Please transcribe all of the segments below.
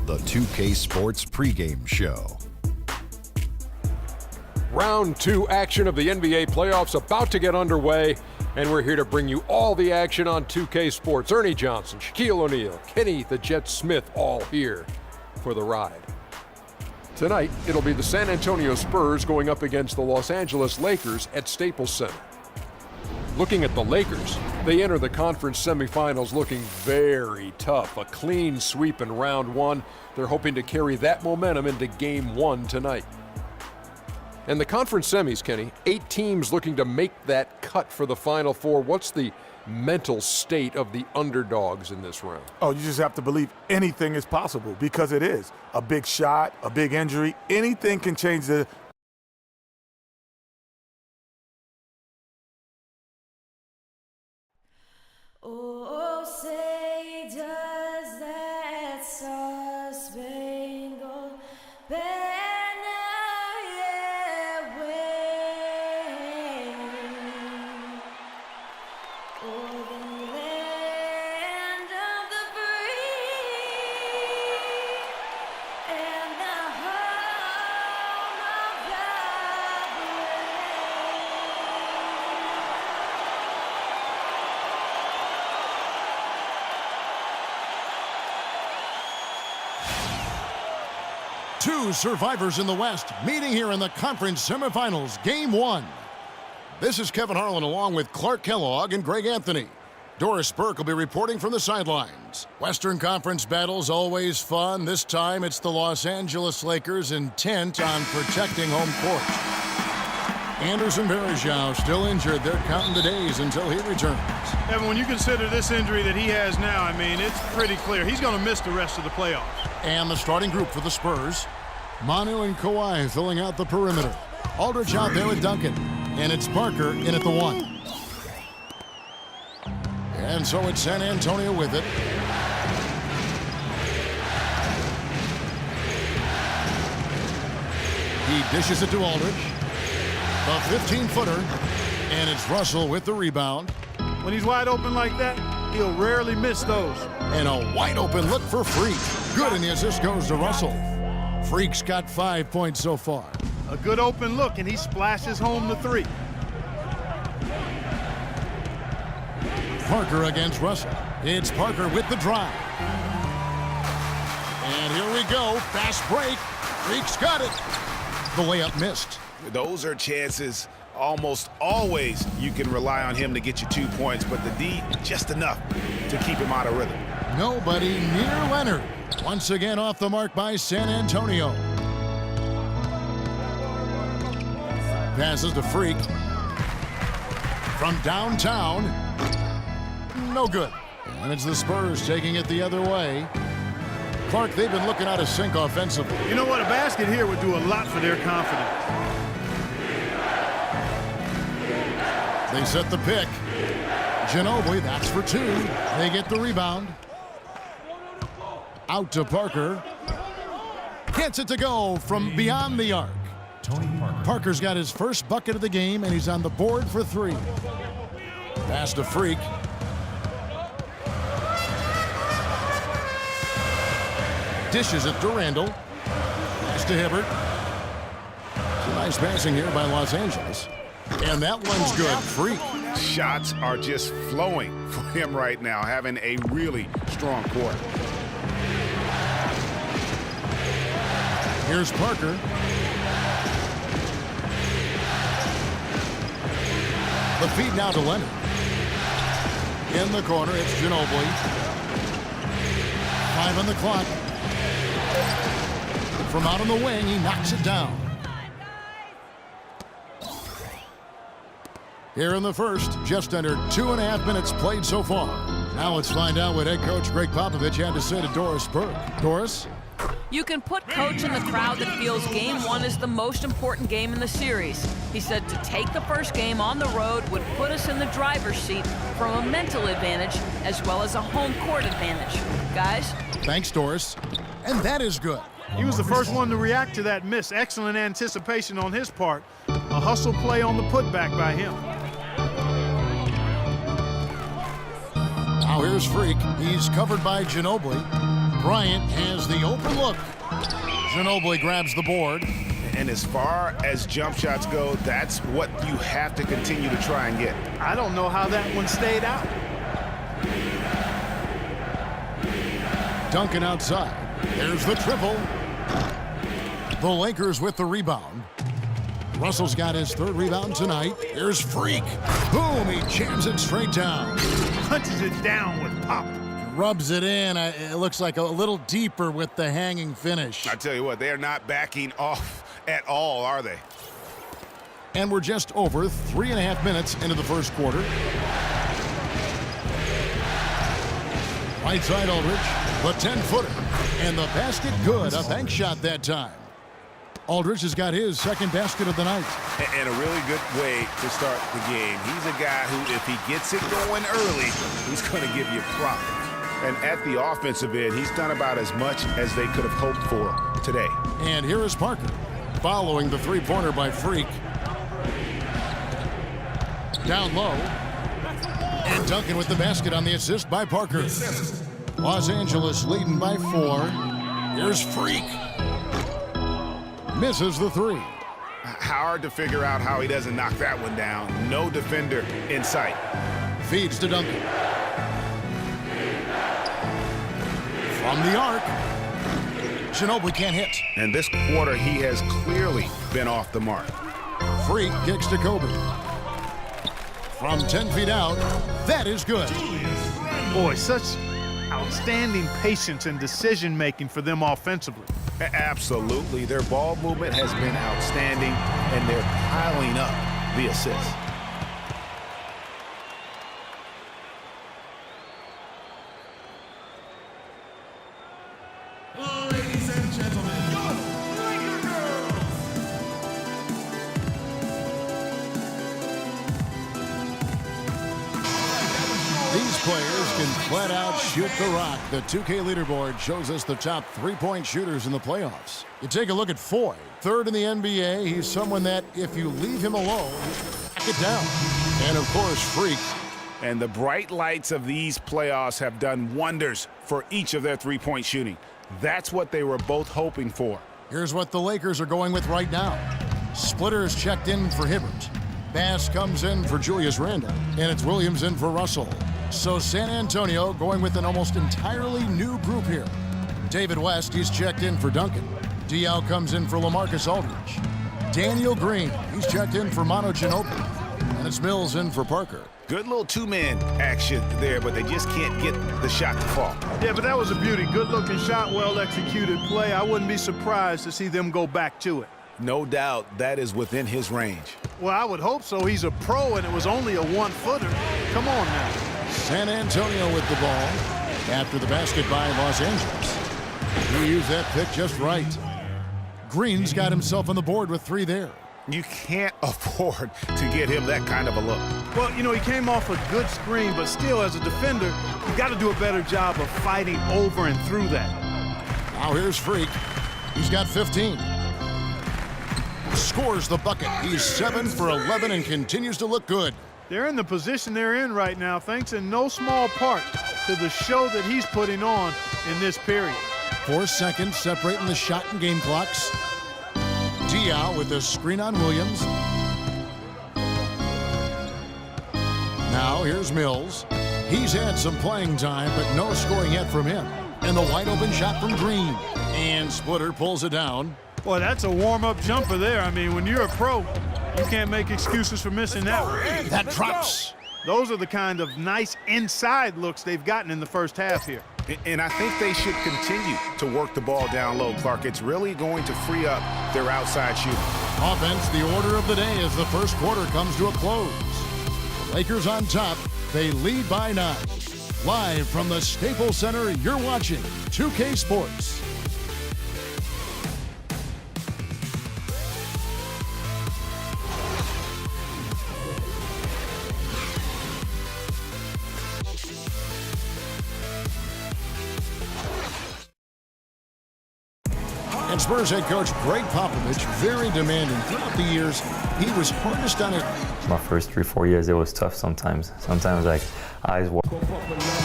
the 2K Sports pregame show. Round 2 action of the NBA playoffs about to get underway, and we're here to bring you all the action on 2K Sports. Ernie Johnson, Shaquille O'Neal, Kenny the Jet Smith, all here for the ride. Tonight, it'll be the San Antonio Spurs going up against the Los Angeles Lakers at Staples Center. Looking at the Lakers, they enter the conference semifinals looking very tough. A clean sweep in round 1. They're hoping to carry that momentum into game 1 tonight. And the conference semis, Kenny, 8 teams looking to make that cut for the Final Four. What's the mental state of the underdogs in this round? Oh, you just have to believe anything is possible, because it is. A big shot, a big injury, anything can change the Oh, say does that star-spangled banner yet wave o'er the land of the free and the home of the brave. Two survivors in the West meeting here in the conference semifinals, game 1. This is Kevin Harlan along with Clark Kellogg and Greg Anthony. Doris Burke will be reporting from the sidelines. Western Conference battles always fun. This time it's the Los Angeles Lakers intent on protecting home court. Anderson Varejao still injured. They're counting the days until he returns. Evan, when you consider this injury that he has now, I mean, it's pretty clear he's going to miss the rest of the playoffs. And the starting group for the Spurs. Manu and Kawhi filling out the perimeter. Aldridge out there with Duncan. And it's Parker in at the 1. And so it's San Antonio with it. He dishes it to Aldridge. A 15-footer. And it's Russell with the rebound. When he's wide open like that, he'll rarely miss those. And a wide-open look for Freak. Good, and the assist goes to Russell. Freak's got 5 points so far. A good open look, and he splashes home the 3. Parker against Russell. It's Parker with the drive. And here we go. Fast break. Freak's got it. The layup missed. Those are chances. Almost always you can rely on him to get you 2 points, but the D, just enough to keep him out of rhythm. Nobody near Leonard. Once again off the mark by San Antonio. Passes to Freak. From downtown. No good. And it's the Spurs taking it the other way. Clark, they've been looking out of sync offensively. You know what? A basket here would do a lot for their confidence. They set the pick. Ginobili, that's for 2. They get the rebound. Out to Parker. Gets it to go from beyond the arc. Parker's got his first bucket of the game, and he's on the board for 3. Pass to Freak. Dishes it to Randall. Pass to Hibbert. Some nice passing here by Los Angeles. And that one's good. Freak. Shots are just flowing for him right now, having a really strong quarter. Here's Parker. The feed now to Leonard. In the corner, it's Ginobili. 5 on the clock. From out on the wing, he knocks it down. Here in the first, just under 2.5 minutes played so far. Now let's find out what head coach Greg Popovich had to say to Doris Burke. Doris? You can put Coach in the crowd that feels game 1 is the most important game in the series. He said to take the first game on the road would put us in the driver's seat from a mental advantage as well as a home court advantage. Guys? Thanks, Doris. And that is good. He was the first one to react to that miss. Excellent anticipation on his part. A hustle play on the putback by him. Now here's Freak. He's covered by Ginobili. Bryant has the open look. Ginobili grabs the board. And as far as jump shots go, that's what you have to continue to try and get. I don't know how that one stayed out. Duncan outside. There's the triple. The Lakers with the rebound. Russell's got his third rebound tonight. Here's Freak. Boom, he jams it straight down. Punches it down with pop. Rubs it in. It looks like a little deeper with the hanging finish. I tell you what, they are not backing off at all, are they? And we're just over 3.5 minutes into the first quarter. Right side Aldridge, the 10-footer. And the basket good, a bank shot that time. Aldridge has got his second basket of the night. And a really good way to start the game. He's a guy who, if he gets it going early, he's going to give you problems. And at the offensive end, he's done about as much as they could have hoped for today. And here is Parker, following the three-pointer by Freak. Down low. And Duncan with the basket on the assist by Parker. Los Angeles leading by 4. Here's Freak. Misses the three. Hard to figure out how he doesn't knock that one down. No defender in sight. Feeds to Duncan. From the arc. Ginobili can't hit. And this quarter, he has clearly been off the mark. Freak kicks to Kobe. From 10 feet out, that is good. Boy, such outstanding patience and decision-making for them offensively. Absolutely. Their ball movement has been outstanding, and they're piling up the assists. Ladies and gentlemen, your Laker girls. These players can flat out shoot the rock. The 2K leaderboard shows us the top three-point shooters in the playoffs. You take a look at Foy, third in the NBA. He's someone that, if you leave him alone, back it down. And, of course, Freak. And the bright lights of these playoffs have done wonders for each of their three-point shooting. That's what they were both hoping for. Here's what the Lakers are going with right now. Splitter is checked in for Hibbert. Bass comes in for Julius Randle. And it's Williams in for Russell. So San Antonio going with an almost entirely new group here. David West, he's checked in for Duncan. Diaw comes in for LaMarcus Aldridge. Daniel Green, he's checked in for Manu Ginobili. And it's Mills in for Parker. Good little two-man action there, but they just can't get the shot to fall. Yeah, but that was a beauty. Good-looking shot, well-executed play. I wouldn't be surprised to see them go back to it. No doubt that is within his range. Well, I would hope so. He's a pro, and it was only a one-footer. Come on now. San Antonio with the ball after the basket by Los Angeles. He used that pick just right. Green's got himself on the board with 3 there. You can't afford to get him that kind of a look. Well, you know, he came off a good screen, but still, as a defender, you got to do a better job of fighting over and through that. Now here's Freak. He's got 15. Scores the bucket. He's 7 for 11 and continues to look good. They're in the position they're in right now, thanks in no small part to the show that he's putting on in this period. 4 seconds separating the shot and game clocks. Diaw with the screen on Williams. Now here's Mills. He's had some playing time, but no scoring yet from him. And the wide open shot from Green. And Splitter pulls it down. Boy, that's a warm-up jumper there. I mean, when you're a pro, you can't make excuses for missing that one. That drops. Those are the kind of nice inside looks they've gotten in the first half here. And I think they should continue to work the ball down low, Clark. It's really going to free up their outside shooting. Offense, the order of the day as the first quarter comes to a close. Lakers on top. They lead by 9. Live from the Staples Center, you're watching 2K Sports. And Spurs head coach Greg Popovich, very demanding. Throughout the years, he was hardest on it. My first 3-4 years, it was tough sometimes. Sometimes, like, eyes were.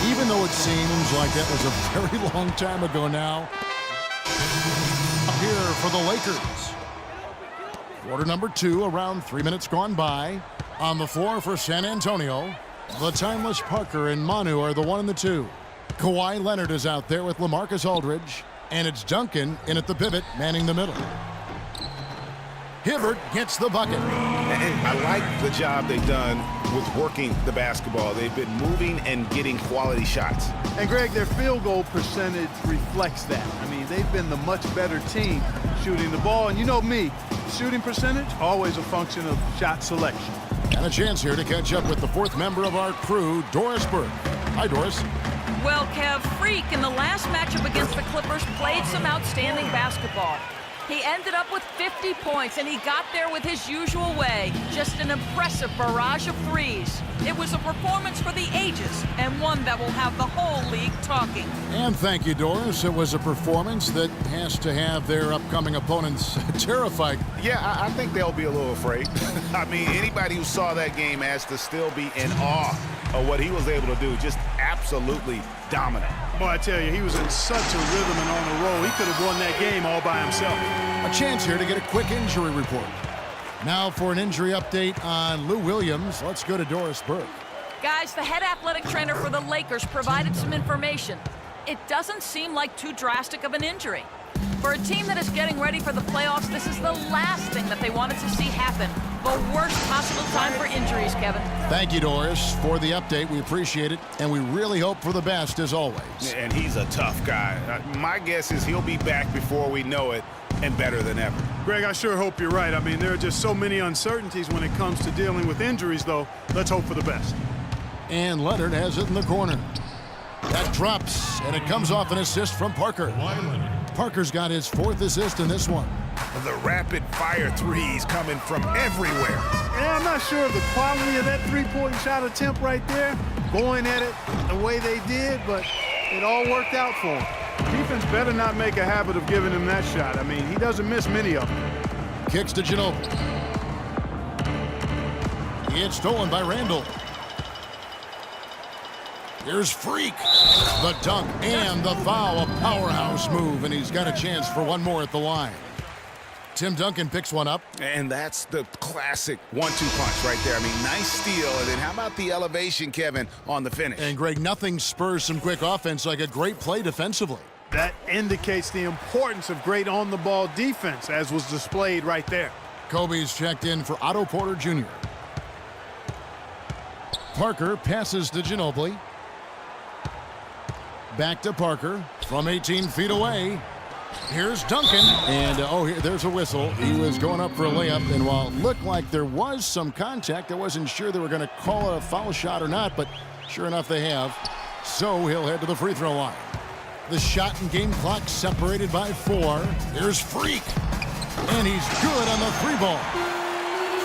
Even though it seems like that was a very long time ago now. Up here for the Lakers. Quarter number 2, around 3 minutes gone by. On the floor for San Antonio, the timeless Parker and Manu are the 1 and the 2. Kawhi Leonard is out there with LaMarcus Aldridge, and it's Duncan in at the pivot, manning the middle. Hibbert gets the bucket. And I like the job they've done with working the basketball. They've been moving and getting quality shots. And Greg, their field goal percentage reflects that. I mean, they've been the much better team shooting the ball. And you know me, shooting percentage, always a function of shot selection. And a chance here to catch up with the 4th member of our crew, Doris Burke. Hi, Doris. Well, Kev, Freak in the last matchup against the Clippers played some outstanding basketball. He ended up with 50 points, and he got there with his usual way. Just an impressive barrage of threes. It was a performance for the ages, and one that will have the whole league talking. And thank you, Doris. It was a performance that has to have their upcoming opponents terrified. Yeah, I think they'll be a little afraid. I mean, anybody who saw that game has to still be in awe of what he was able to do. Just absolutely dominant. Boy, I tell you, he was in such a rhythm and on a roll. He could have won that game all by himself. A chance here to get a quick injury report. Now for an injury update on Lou Williams, let's go to Doris Burke. Guys, the head athletic trainer for the Lakers provided some information. It doesn't seem like too drastic of an injury. For a team that is getting ready for the playoffs, this is the last thing that they wanted to see happen. The worst possible time for injuries, Kevin. Thank you, Doris, for the update. We appreciate it, and we really hope for the best as always. And he's a tough guy. My guess is he'll be back before we know it, and better than ever. Greg, I sure hope you're right. I mean, there are just so many uncertainties when it comes to dealing with injuries, though. Let's hope for the best. And Leonard has it in the corner. That drops, and it comes off an assist from Parker. Parker's got his 4th assist in this one. The rapid-fire threes coming from everywhere. Yeah, I'm not sure of the quality of that three-point shot attempt right there, going at it the way they did, but it all worked out for him. Defense better not make a habit of giving him that shot. I mean, he doesn't miss many of them. Kicks to Ginobili. It's stolen by Randall. Here's Freak. The dunk and the foul. A powerhouse move, and he's got a chance for one more at the line. Tim Duncan picks one up. And that's the classic 1-2 punch right there. I mean, nice steal. And then how about the elevation, Kevin, on the finish? And, Greg, nothing spurs some quick offense like a great play defensively. That indicates the importance of great on-the-ball defense, as was displayed right there. Kobe's checked in for Otto Porter Jr. Parker passes to Ginobili. Back to Parker from 18 feet away. Here's Duncan. And, there's a whistle. He was going up for a layup, and while it looked like there was some contact, I wasn't sure they were going to call it a foul shot or not, but sure enough they have. So he'll head to the free throw line. The shot and game clock separated by 4. Here's Freak. And he's good on the 3-ball.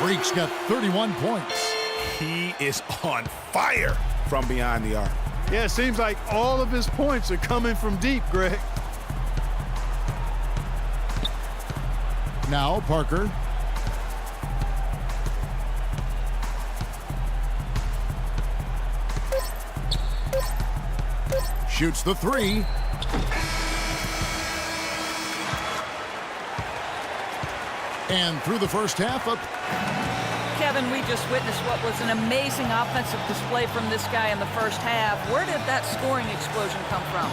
Freak's got 31 points. He is on fire from behind the arc. Yeah, it seems like all of his points are coming from deep, Greg. Now Parker. Shoots the 3. And through the first half up. Kevin, we just witnessed what was an amazing offensive display from this guy in the first half. Where did that scoring explosion come from?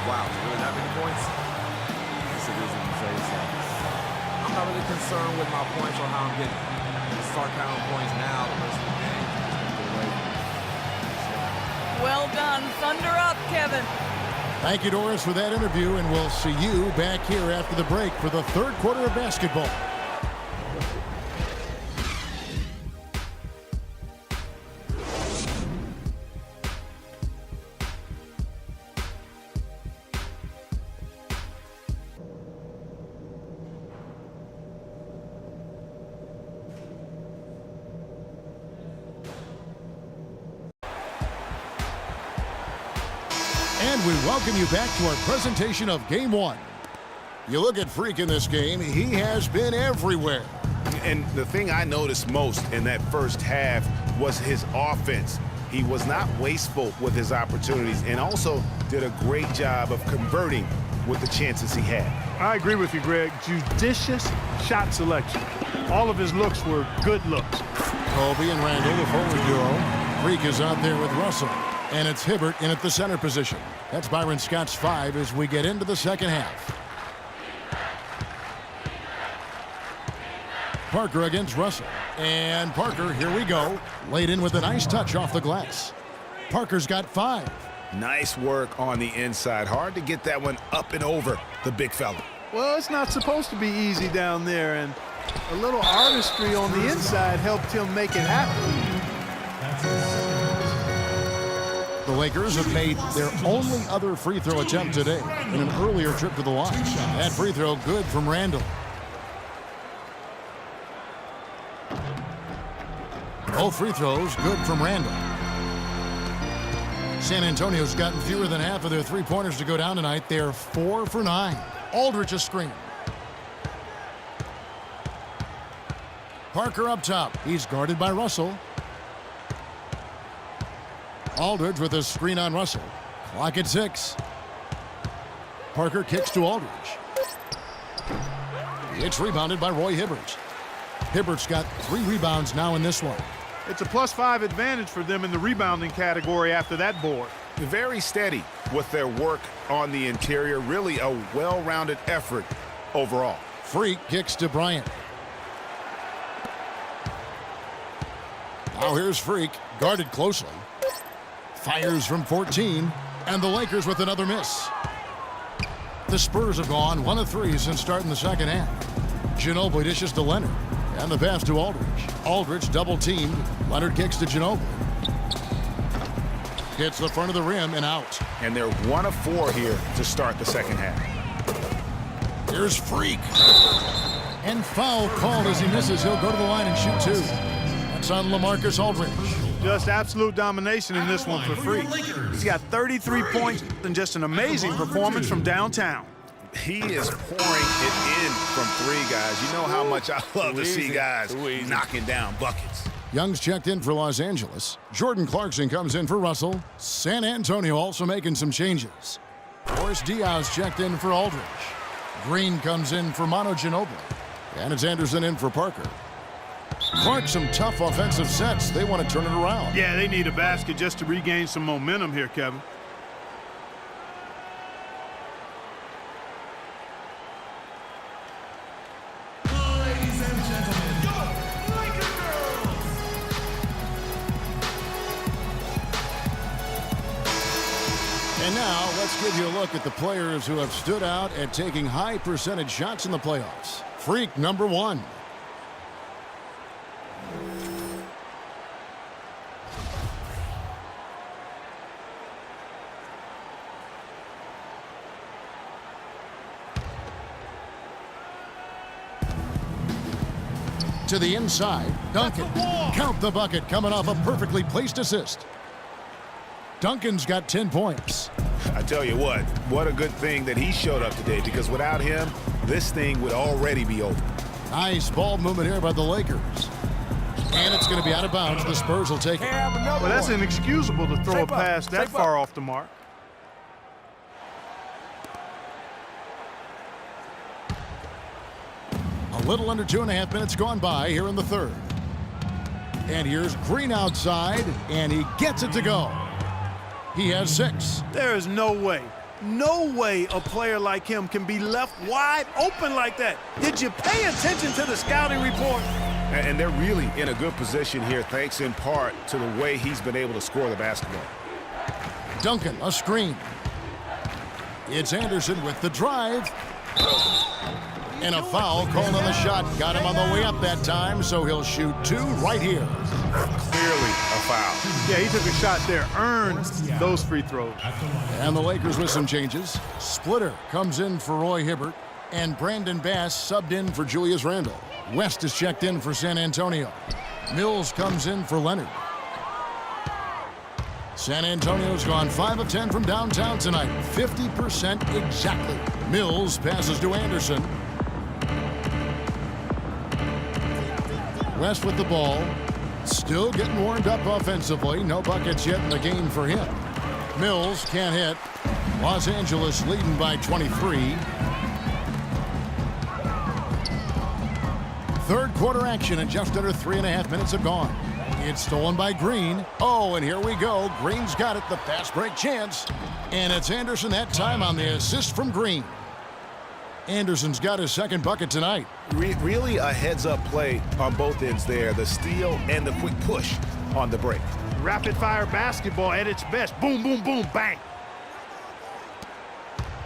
Wow, really that many points? Yes, it is when you say so. I'm not really concerned with my points or how I'm getting. Start counting points now. The rest of the game is just going to get away from me. Well done. Thunder up, Kevin. Thank you, Doris, for that interview, and we'll see you back here after the break for the 3rd quarter of basketball. And we welcome you back to our presentation of Game 1. You look at Freak in this game, he has been everywhere. And the thing I noticed most in that first half was his offense. He was not wasteful with his opportunities and also did a great job of converting with the chances he had. I agree with you, Greg. Judicious shot selection. All of his looks were good looks. Kobe and Randall, the forward duo. Freak is out there with Russell. And it's Hibbert in at the center position. That's Byron Scott's 5 as we get into the second half. Parker against Russell. And Parker, here we go. Laid in with a nice touch off the glass. Parker's got 5. Nice work on the inside. Hard to get that one up and over the big fella. Well, it's not supposed to be easy down there, and a little artistry on the inside helped him make it happen. The Lakers have made their only other free throw attempt today in an earlier trip to the line. That free throw good from Randall. Both free throws good from Randall. San Antonio's gotten fewer than half of their three-pointers to go down tonight. They're 4 for 9. Aldridge a screen. Parker up top. He's guarded by Russell. Aldridge with a screen on Russell. Clock at 6. Parker kicks to Aldridge. It's rebounded by Roy Hibbert. Hibbert's got 3 rebounds now in this one. It's a +5 advantage for them in the rebounding category after that board. Very steady with their work on the interior. Really a well-rounded effort overall. Freak kicks to Bryant. Now here's Freak, guarded closely. Fires from 14, and the Lakers with another miss. The Spurs have gone 1 of 3 since starting the second half. Ginobili dishes to Leonard, and the pass to Aldridge. Aldridge double-teamed. Leonard kicks to Ginobili. Hits the front of the rim and out. And they're 1 of 4 here to start the second half. Here's Freak. And foul called as he misses. He'll go to the line and shoot 2. That's on LaMarcus Aldridge. Just absolute domination in this one for Freak. He's got 33 points and just an amazing performance from downtown. He is pouring it in from 3, guys. You know how much I love to see guys knocking down buckets. Young's checked in for Los Angeles. Jordan Clarkson comes in for Russell. San Antonio also making some changes. Boris Diaz checked in for Aldridge. Green comes in for Manu Ginobili. And it's Anderson in for Parker. Clark, some tough offensive sets. They want to turn it around. Yeah, they need a basket just to regain some momentum here, Kevin. Ladies and gentlemen, go Laker girls! And now let's give you a look at the players who have stood out at taking high percentage shots in the playoffs. Freak number 1. To the inside, Duncan. Count the bucket, coming off a perfectly placed assist. Duncan's got 10 points. I tell you what a good thing that he showed up today, because without him, this thing would already be over. Nice ball movement here by the Lakers. And it's going to be out of bounds. The Spurs will take it. Well, that's inexcusable to throw a pass that far off the mark. A little under 2.5 minutes gone by here in the third. And here's Green outside, and he gets it to go. He has 6. There is no way a player like him can be left wide open like that. Did you pay attention to the scouting report? And they're really in a good position here, thanks in part to the way he's been able to score the basketball. Duncan, a screen. It's Anderson with the drive. And a foul called on the shot. Got him on the way up that time, so he'll shoot 2 right here. Clearly a foul. Yeah, he took a shot there, earned those free throws. And the Lakers with some changes. Splitter comes in for Roy Hibbert, and Brandon Bass subbed in for Julius Randle. West is checked in for San Antonio. Mills comes in for Leonard. San Antonio's gone 5 of 10 from downtown tonight. 50% exactly. Mills passes to Anderson. West with the ball. Still getting warmed up offensively. No buckets yet in the game for him. Mills can't hit. Los Angeles leading by 23. Third quarter action and just under 3.5 minutes have gone. It's stolen by Green. Oh, and here we go. Green's got it. The fast break chance. And it's Anderson that time on the assist from Green. Anderson's got his second bucket tonight. Really a heads-up play on both ends there. The steal and the quick push on the break. Rapid-fire basketball at its best. Boom, boom, boom, bang.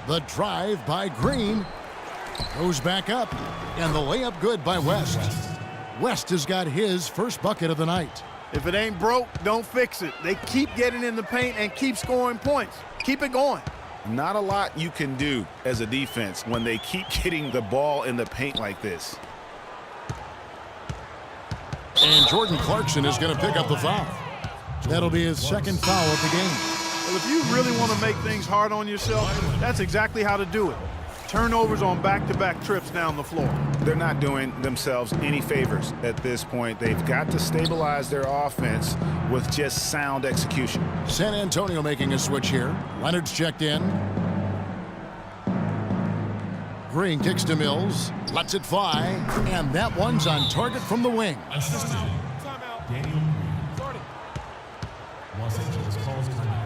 The drive by Green goes back up, and the layup good by West. West has got his first bucket of the night. If it ain't broke, don't fix it. They keep getting in the paint and keep scoring points. Keep it going. Not a lot you can do as a defense when they keep getting the ball in the paint like this. And Jordan Clarkson is going to pick up the foul. That'll be his second foul of the game. Well, if you really want to make things hard on yourself, that's exactly how to do it. Turnovers on back-to-back trips down the floor. They're not doing themselves any favors at this point. They've got to stabilize their offense with just sound execution. San Antonio making a switch here. Leonard's checked in. Green kicks to Mills, lets it fly, and that one's on target from the wing. Assistant. Daniel. Starting. Los Angeles calls timeout.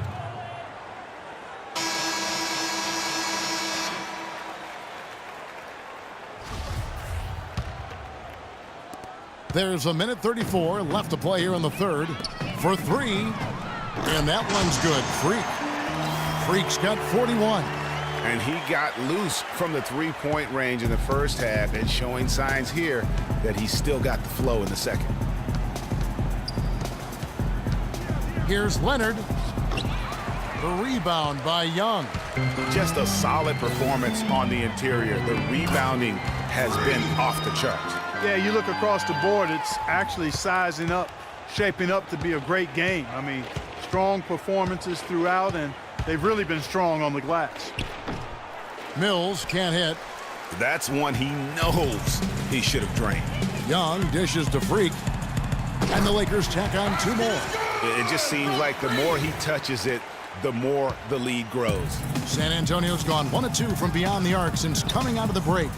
There's a minute 34 left to play here in the third. For three, and that one's good. Freak's got 41. And he got loose from the three-point range in the first half and showing signs here that he's still got the flow in the second. Here's Leonard. The rebound by Young. Just a solid performance on the interior. The rebounding has been off the charts. Yeah, you look across the board, it's actually sizing up, shaping up to be a great game. I mean, strong performances throughout, and they've really been strong on the glass. Mills can't hit. That's one he knows he should have drained. Young dishes to Freak. And the Lakers tack on two more. It just seems like the more he touches it, the more the lead grows. San Antonio's gone 1 of 2 from beyond the arc since coming out of the break.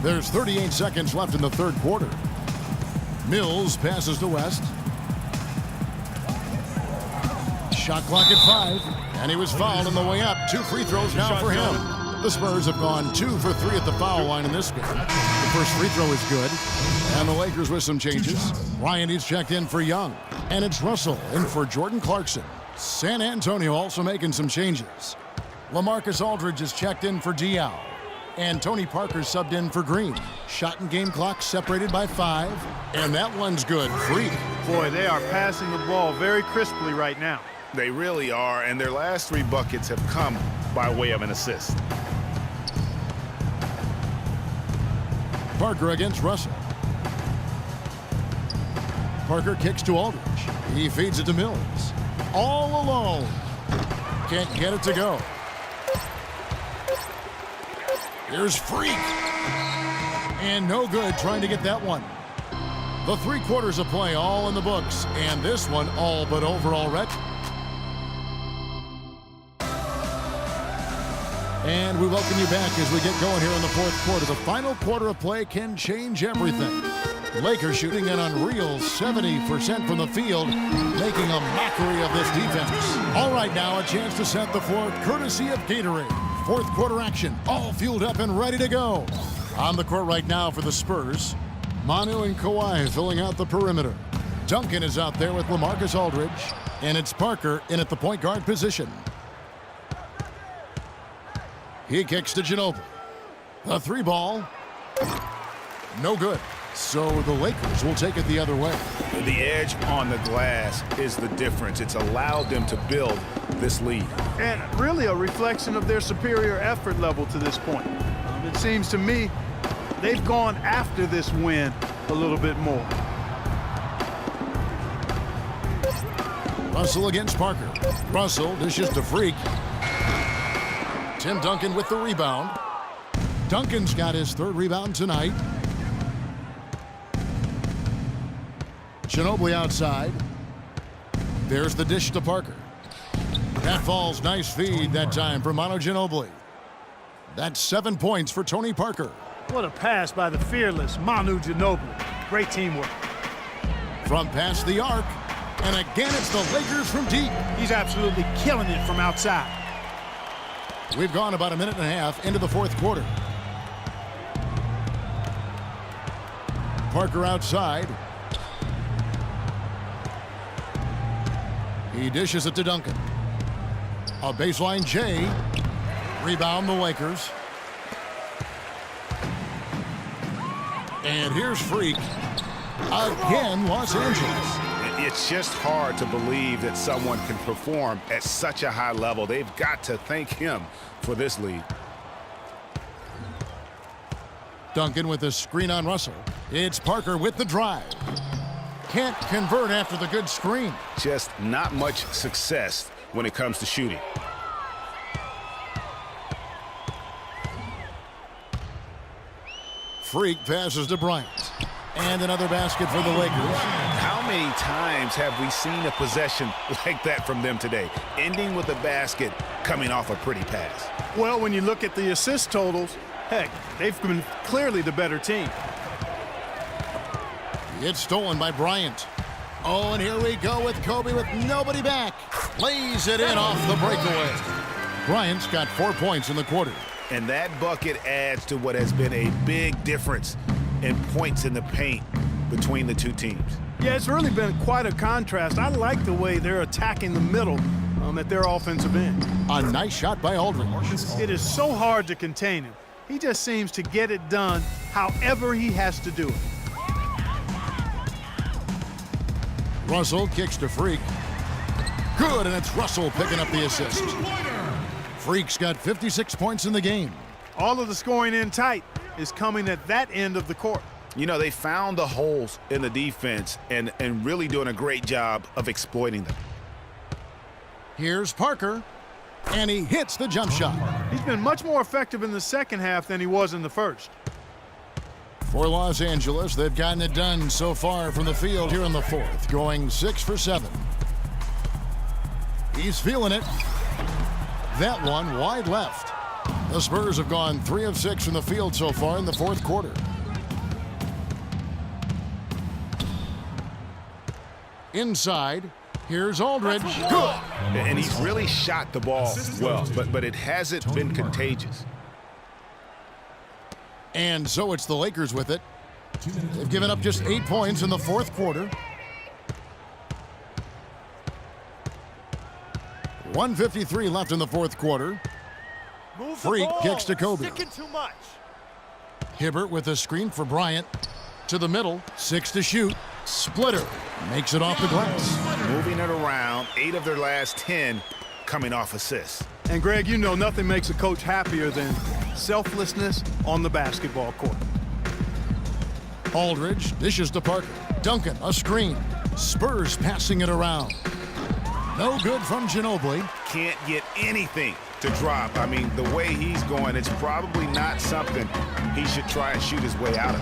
There's 38 seconds left in the third quarter. Mills passes to West. Shot clock at 5, and he was fouled on the way up. 2 free throws now for him. The Spurs have gone 2 for 3 at the foul line in this game. The first free throw is good, and the Lakers with some changes. Ryan is checked in for Young, and it's Russell in for Jordan Clarkson. San Antonio also making some changes. LaMarcus Aldridge is checked in for Diaw. And Tony Parker subbed in for Green. Shot and game clock separated by 5. And that one's good. Freak. Boy, they are passing the ball very crisply right now. They really are, and their last 3 buckets have come by way of an assist. Parker against Russell. Parker kicks to Aldridge. He feeds it to Mills. All alone. Can't get it to go. Here's Freak. And no good trying to get that one. The 3 quarters of play all in the books, and this one all but over already. And we welcome you back as we get going here in the fourth quarter. The final quarter of play can change everything. Lakers shooting an unreal 70% from the field, making a mockery of this defense. All right, now a chance to set the floor courtesy of Gatorade. Fourth quarter action, all fueled up and ready to go. On the court right now for the Spurs, Manu and Kawhi filling out the perimeter. Duncan is out there with LaMarcus Aldridge, and it's Parker in at the point guard position. He kicks to Ginobili. The 3 ball, no good. So the Lakers will take it the other way. The edge on the glass is the difference. It's allowed them to build this lead. And really a reflection of their superior effort level to this point. It seems to me they've gone after this win a little bit more. Russell against Parker. Russell dishes to Freak. Tim Duncan with the rebound. Duncan's got his third rebound tonight. Ginobili outside. There's the dish to Parker. That falls. Nice feed that time for Manu Ginobili. That's 7 points for Tony Parker. What a pass by the fearless Manu Ginobili. Great teamwork. From past the arc. And again, it's the Lakers from deep. He's absolutely killing it from outside. We've gone about a minute and a half into the fourth quarter. Parker outside. He dishes it to Duncan. A baseline J. Rebound the Lakers. And here's Freak. Again, Los Angeles. It's just hard to believe that someone can perform at such a high level. They've got to thank him for this lead. Duncan with a screen on Russell. It's Parker with the drive. Can't convert after the good screen. Just not much success when it comes to shooting. Freak passes to Bryant. And another basket for the Lakers. How many times have we seen a possession like that from them today? Ending with a basket, coming off a pretty pass. Well, when you look at the assist totals, heck, they've been clearly the better team. It's stolen by Bryant. Oh, and here we go with Kobe with nobody back. Lays it in off the breakaway. Bryant's got 4 points in the quarter. And that bucket adds to what has been a big difference in points in the paint between the two teams. Yeah, it's really been quite a contrast. I like the way they're attacking the middle at their offensive end. A nice shot by Aldridge. It is so hard to contain him. He just seems to get it done however he has to do it. Russell kicks to Freak. Good, and it's Russell picking up the assist. Freak's got 56 points in the game. All of the scoring in tight is coming at that end of the court. You know, they found the holes in the defense and really doing a great job of exploiting them. Here's Parker, and he hits the jump shot. He's been much more effective in the second half than he was in the first. For Los Angeles, they've gotten it done so far from the field here in the fourth, going 6 for 7. He's feeling it. That one wide left. The Spurs have gone 3 of 6 from the field so far in the fourth quarter. Inside, here's Aldridge. Good. And he's really shot the ball well, but it hasn't been contagious. And so it's the Lakers with it. They've given up just 8 points in the fourth quarter. 1:53 left in the fourth quarter. Freak kicks to Kobe. Hibbert with a screen for Bryant. To the middle, 6 to shoot. Splitter makes it off the glass. Moving it around, 8 of their last 10 coming off assists. And Greg, you know nothing makes a coach happier than selflessness on the basketball court. Aldridge dishes to Parker. Duncan, a screen. Spurs passing it around. No good from Ginobili. Can't get anything to drop. I mean, the way he's going, it's probably not something he should try and shoot his way out of.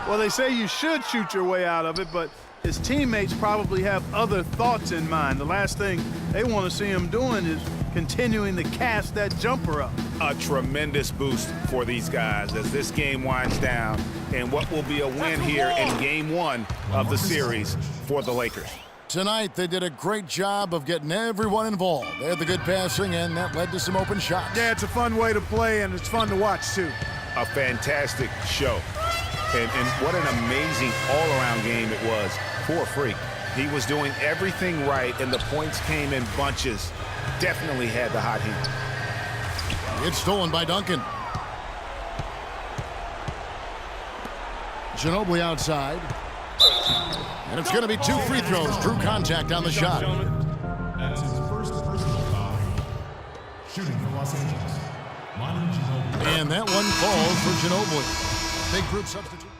Well, they say you should shoot your way out of it, but his teammates probably have other thoughts in mind. The last thing they want to see him doing is continuing to cast that jumper up. A tremendous boost for these guys as this game winds down and what will be a win here in game 1 of the series for the Lakers. Tonight, they did a great job of getting everyone involved. They had the good passing, and that led to some open shots. Yeah, it's a fun way to play, and it's fun to watch, too. A fantastic show. And what an amazing all-around game it was for Freak. He was doing everything right, and the points came in bunches. Definitely had the hot hand. It's stolen by Duncan. Ginobili outside. And it's going to be 2 free throws. Drew contact on the shot. That's his first personal foul. Shooting for Los Angeles. And that one falls for Ginobili. Big group substitute.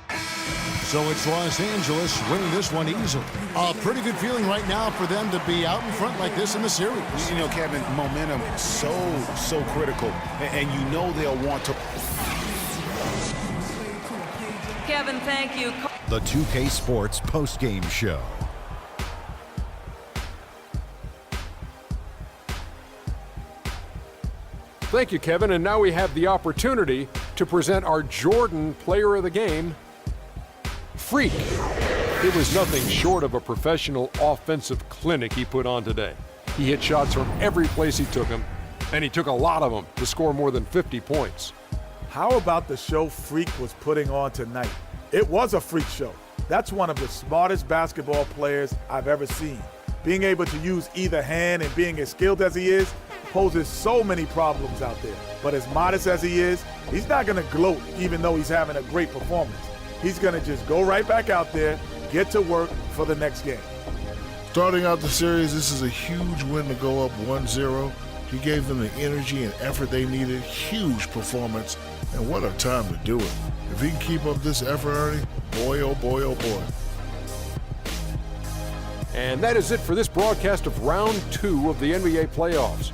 So it's Los Angeles winning this one easily. A pretty good feeling right now for them to be out in front like this in the series. You know, Kevin, momentum is so critical. And you know they'll want to Kevin. Thank you. The 2K Sports post-game show. Thank you, Kevin. And now we have the opportunity to present our Jordan Player of the Game, Freak. It was nothing short of a professional offensive clinic he put on today. He hit shots from every place he took them, and he took a lot of them to score more than 50 points. How about the show Freak was putting on tonight? It was a freak show. That's one of the smartest basketball players I've ever seen. Being able to use either hand and being as skilled as he is poses so many problems out there. But as modest as he is, he's not going to gloat even though he's having a great performance. He's going to just go right back out there, get to work for the next game. Starting out the series, this is a huge win to go up 1-0. He gave them the energy and effort they needed. Huge performance, and what a time to do it. If he can keep up this effort, Ernie, boy, oh boy, oh boy. And that is it for this broadcast of Round 2 of the NBA playoffs.